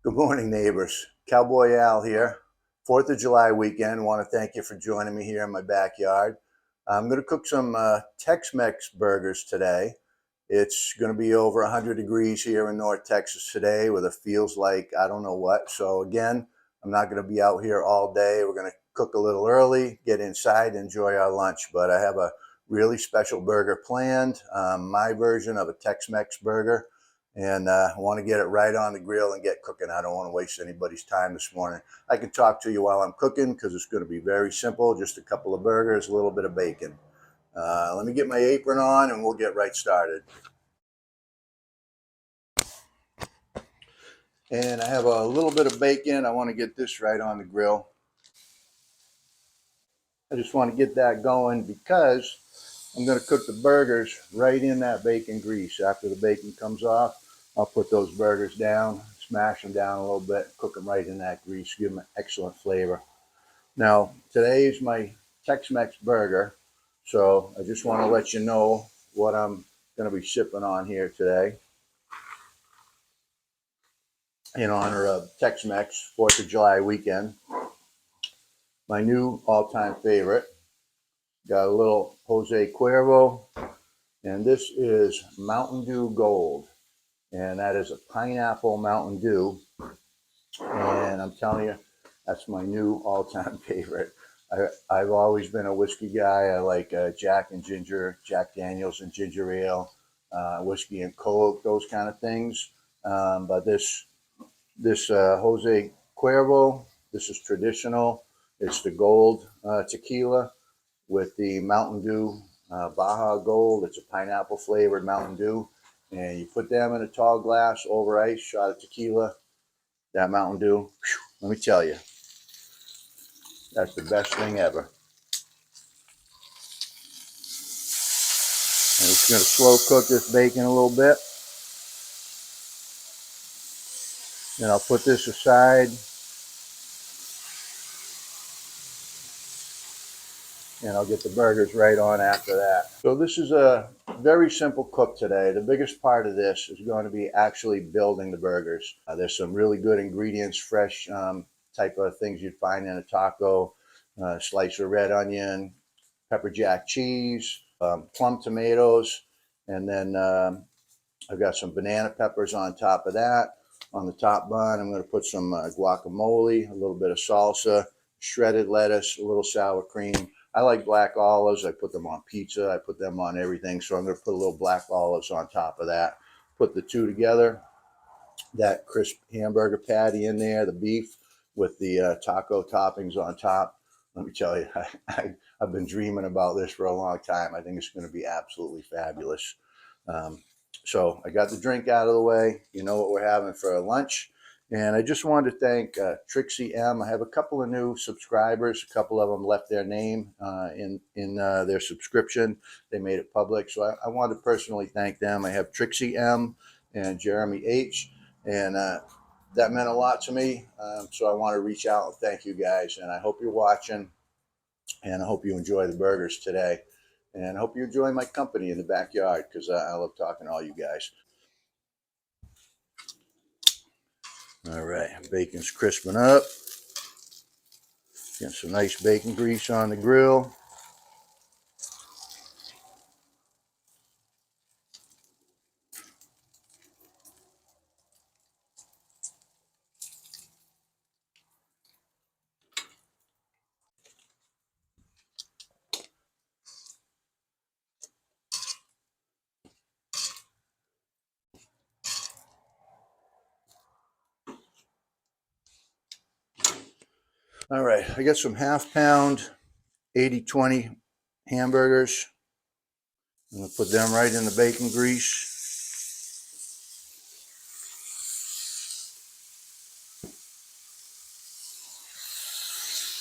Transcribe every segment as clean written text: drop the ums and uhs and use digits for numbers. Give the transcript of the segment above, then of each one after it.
Good morning, neighbors. Cowboy Al here. 4th of July weekend. Want to thank you for joining me here in my backyard. I'm going to cook some Tex-Mex burgers today. It's going to be over 100 degrees here in North Texas today with it feels like I don't know what. So again, I'm not going to be out here all day. We're going to cook a little early, get inside, enjoy our lunch. But I have a really special burger planned, my version of a Tex-Mex burger. And I want to get it right on the grill and get cooking. I don't want to waste anybody's time this morning. I can talk to you while I'm cooking because it's going to be very simple. Just a couple of burgers, a little bit of bacon. Let me get my apron on and we'll get right started. And I have a little bit of bacon. I want to get this right on the grill. I just want to get that going because I'm going to cook the burgers right in that bacon grease. After the bacon comes off, I'll put those burgers down, smash them down a little bit, cook them right in that grease, give them an excellent flavor. Now, today is my Tex-Mex burger, so I just want to let you know what I'm going to be sipping on here today in honor of Tex-Mex 4th of July weekend. My new all-time favorite. Got a little Jose Cuervo, and this is Mountain Dew Gold, and that is a pineapple Mountain Dew, and I'm telling you, that's my new all-time favorite. I've always been a whiskey guy. I like Jack and Ginger, Jack Daniels and Ginger Ale, whiskey and Coke, those kind of things. But this Jose Cuervo, this is traditional. It's the gold tequila with the Mountain Dew Baja Gold. It's a pineapple flavored Mountain Dew. And you put them in a tall glass over ice, shot of tequila, that Mountain Dew. Whew, let me tell you, that's the best thing ever. And it's going to slow cook this bacon a little bit. Then I'll put this aside. And I'll get the burgers right on after that. So this is a very simple cook today. The biggest part of this is going to be actually building the burgers. There's some really good ingredients, fresh type of things you'd find in a taco, slice of red onion, pepper jack cheese, plum tomatoes, and then I've got some banana peppers on top of that. On the top bun, I'm going to put some guacamole, a little bit of salsa, shredded lettuce, a little sour cream. I like black olives. I put them on pizza. I put them on everything. So I'm going to put a little black olives on top of that. Put the two together. That crisp hamburger patty in there, the beef with the taco toppings on top. Let me tell you, I've been dreaming about this for a long time. I think it's going to be absolutely fabulous. So I got the drink out of the way. You know what we're having for lunch. And I just wanted to thank Trixie M. I have a couple of new subscribers. A couple of them left their name in their subscription. They made it public. So I wanted to personally thank them. I have Trixie M. and Jeremy H. And that meant a lot to me. So I want to reach out and thank you guys. And I hope you're watching. And I hope you enjoy the burgers today. And I hope you enjoy my company in the backyard because I love talking to all you guys. All right, bacon's crisping up. Getting some nice bacon grease on the grill. All right, I got some half-pound 80-20 hamburgers. I'm gonna put them right in the bacon grease.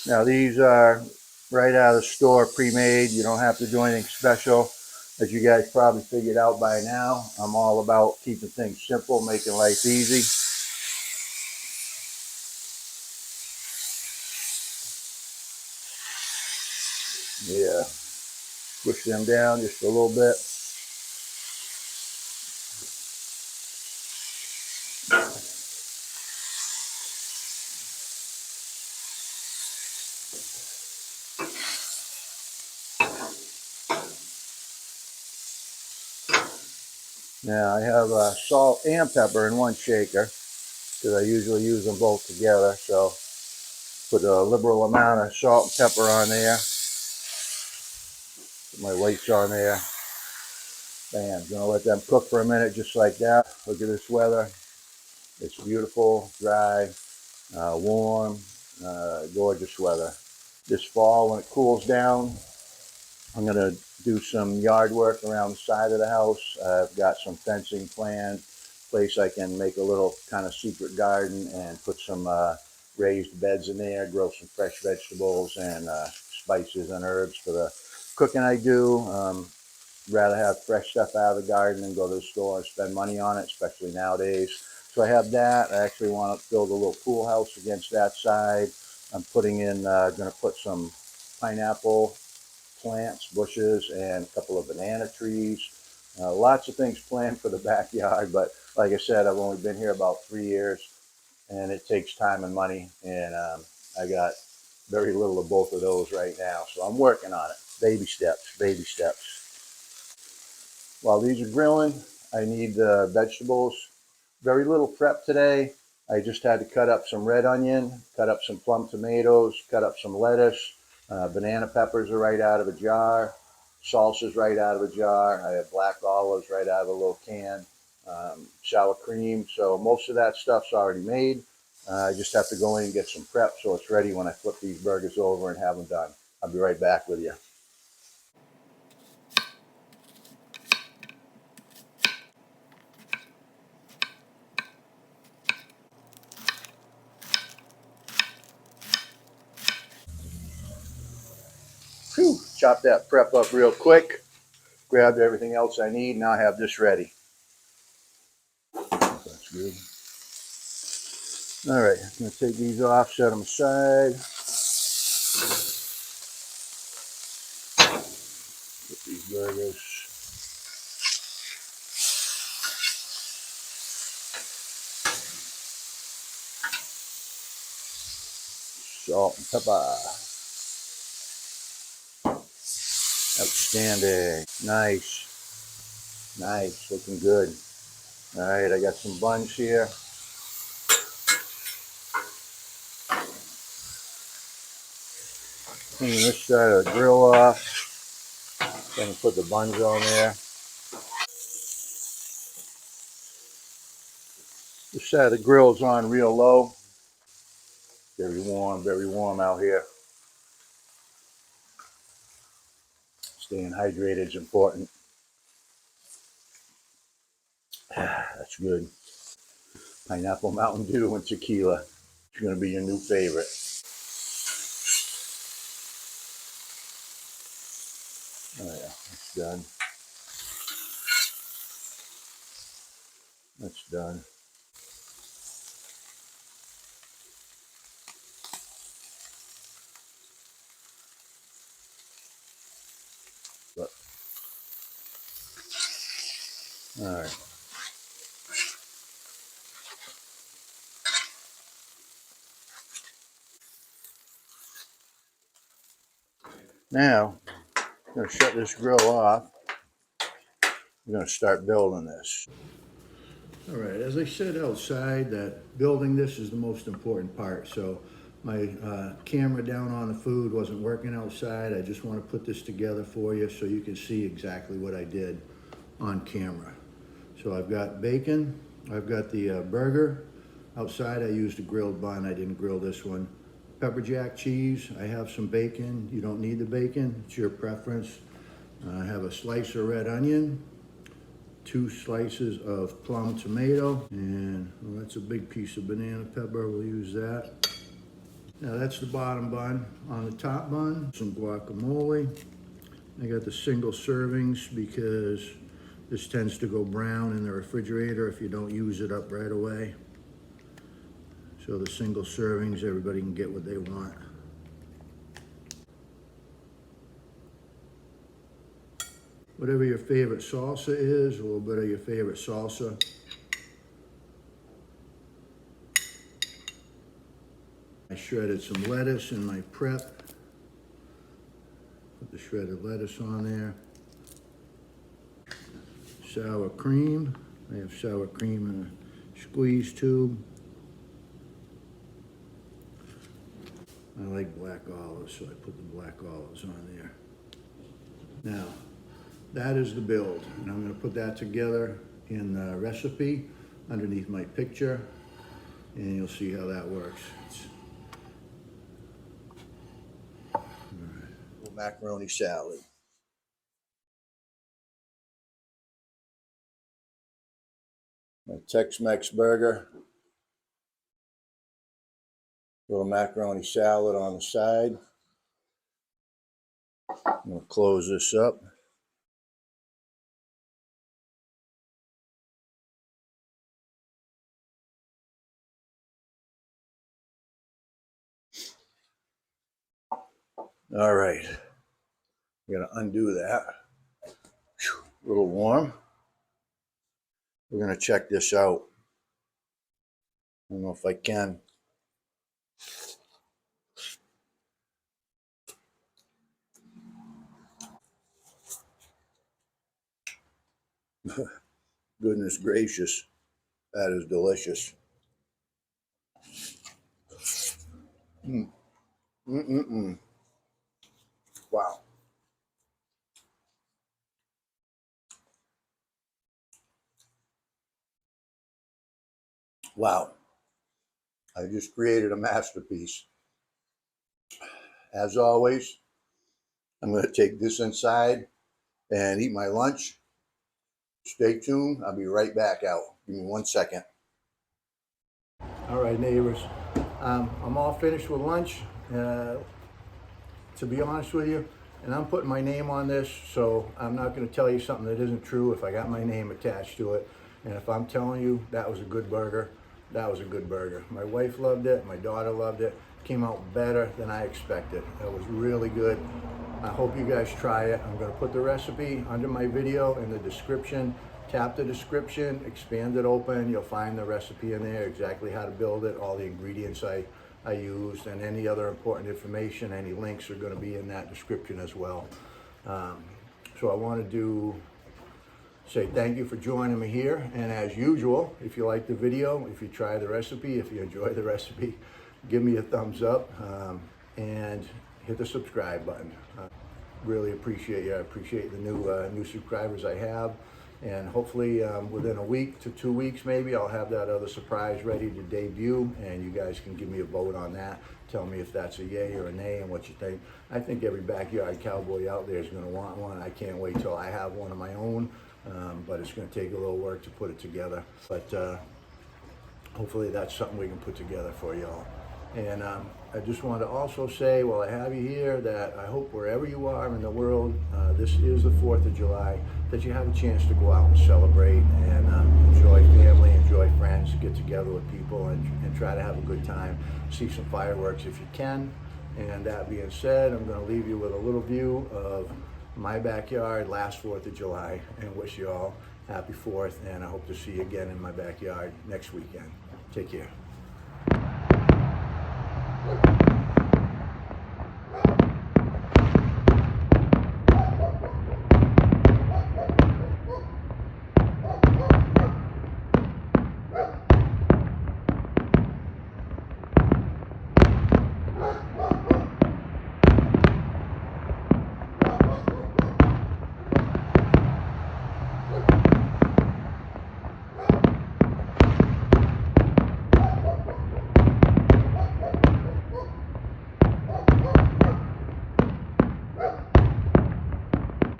Now these are right out of the store, pre-made. You don't have to do anything special. As you guys probably figured out by now, I'm all about keeping things simple, making life easy. Yeah, push them down just a little bit. Now I have salt and pepper in one shaker because I usually use them both together. So put a liberal amount of salt and pepper on there. Put my weights on there. Bam, gonna let them cook for a minute just like that. Look at this weather. It's beautiful, dry, warm, gorgeous weather. This fall when it cools down, I'm gonna do some yard work around the side of the house. I've got some fencing planned, place I can make a little kind of secret garden and put some raised beds in there, grow some fresh vegetables and spices and herbs for the cooking I do. Rather have fresh stuff out of the garden than go to the store and spend money on it, especially nowadays. So I have that. I actually want to build a little pool house against that side. I'm putting in, going to put some pineapple plants, bushes, and a couple of banana trees. Lots of things planned for the backyard, but like I said, I've only been here about 3 years, and it takes time and money, and I got very little of both of those right now. So I'm working on it. Baby steps, baby steps. While these are grilling, I need the vegetables. Very little prep today. I just had to cut up some red onion, cut up some plum tomatoes, cut up some lettuce. Banana peppers are right out of a jar. Salsa's right out of a jar. I have black olives right out of a little can. Sour cream. So most of that stuff's already made. I just have to go in and get some prep so it's ready when I flip these burgers over and have them done. I'll be right back with you. Whew, chop that prep up real quick. Grabbed everything else I need. Now I have this ready. That's good. All right, I'm gonna take these off, set them aside. Put these burgers. Salt and pepper. Outstanding. Nice. Nice. Looking good. All right, I got some buns here. Clean this side of the grill off. Then put the buns on there. This side of the grill's on real low. Very warm out here. Staying hydrated is important. That's good. Pineapple Mountain Dew and tequila. It's gonna be your new favorite. Oh yeah, that's done. That's done. But, all right. Now, I'm going to shut this grill off. I'm going to start building this. All right, as I said outside, that building this is the most important part. So my camera down on the food wasn't working outside. I just want to put this together for you so you can see exactly what I did on camera. So I've got bacon. I've got the burger. Outside I used a grilled bun. I didn't grill this one. Pepper jack cheese. I have some bacon. You don't need the bacon. It's your preference. I have a slice of red onion. 2 slices of plum tomato, and well, that's a big piece of banana pepper. We'll use that. Now that's the bottom bun. On the top bun, some guacamole. I got the single servings because this tends to go brown in the refrigerator if you don't use it up right away. So the single servings, everybody can get what they want. Whatever your favorite salsa is, a little bit of your favorite salsa. I shredded some lettuce in my prep. Put the shredded lettuce on there. sour cream. I have sour cream in a squeeze tube. I like black olives, so I put the black olives on there. Now, that is the build, and I'm going to put that together in the recipe underneath my picture, and you'll see how that works. All right. Macaroni salad. My Tex-Mex burger. Little macaroni salad on the side. I'm going to close this up. All right. I'm going to undo that. A little warm. We're going to check this out. I don't know if I can. Goodness gracious, that is delicious. Wow. Wow. I just created a masterpiece. As always, I'm going to take this inside and eat my lunch. Stay tuned. I'll be right back out. Give me 1 second. All right, neighbors. I'm all finished with lunch, to be honest with you, and I'm putting my name on this, so I'm not going to tell you something that isn't true if I got my name attached to it. And if I'm telling you that was a good burger, that was a good burger. My wife loved it. My daughter loved it. Came out better than I expected. It was really good. I hope you guys try it. I'm going to put the recipe under my video in the description. Tap the description, expand it open. You'll find the recipe in there, exactly how to build it, all the ingredients I used, and any other important information. Any links are going to be in that description as well. So I wanted to say thank you for joining me here, and as usual, if you like the video, if you try the recipe, if you enjoy the recipe, give me a thumbs up, and hit the subscribe button. Really appreciate you. I appreciate the new subscribers I have, and hopefully within a week to 2 weeks maybe I'll have that other surprise ready to debut, and you guys can give me a vote on that. Tell me if that's a yay or a nay and what you think. I think every backyard cowboy out there is going to want one. I can't wait till I have one of my own. But it's going to take a little work to put it together. But hopefully that's something we can put together for y'all. And I just want to also say, while I have you here, that I hope wherever you are in the world, this is the 4th of July, that you have a chance to go out and celebrate and enjoy family, enjoy friends, get together with people, and try to have a good time. See some fireworks if you can. And that being said, I'm going to leave you with a little view of my backyard last 4th of July, and wish you all happy 4th, and I hope to see you again in my backyard next weekend. Take care.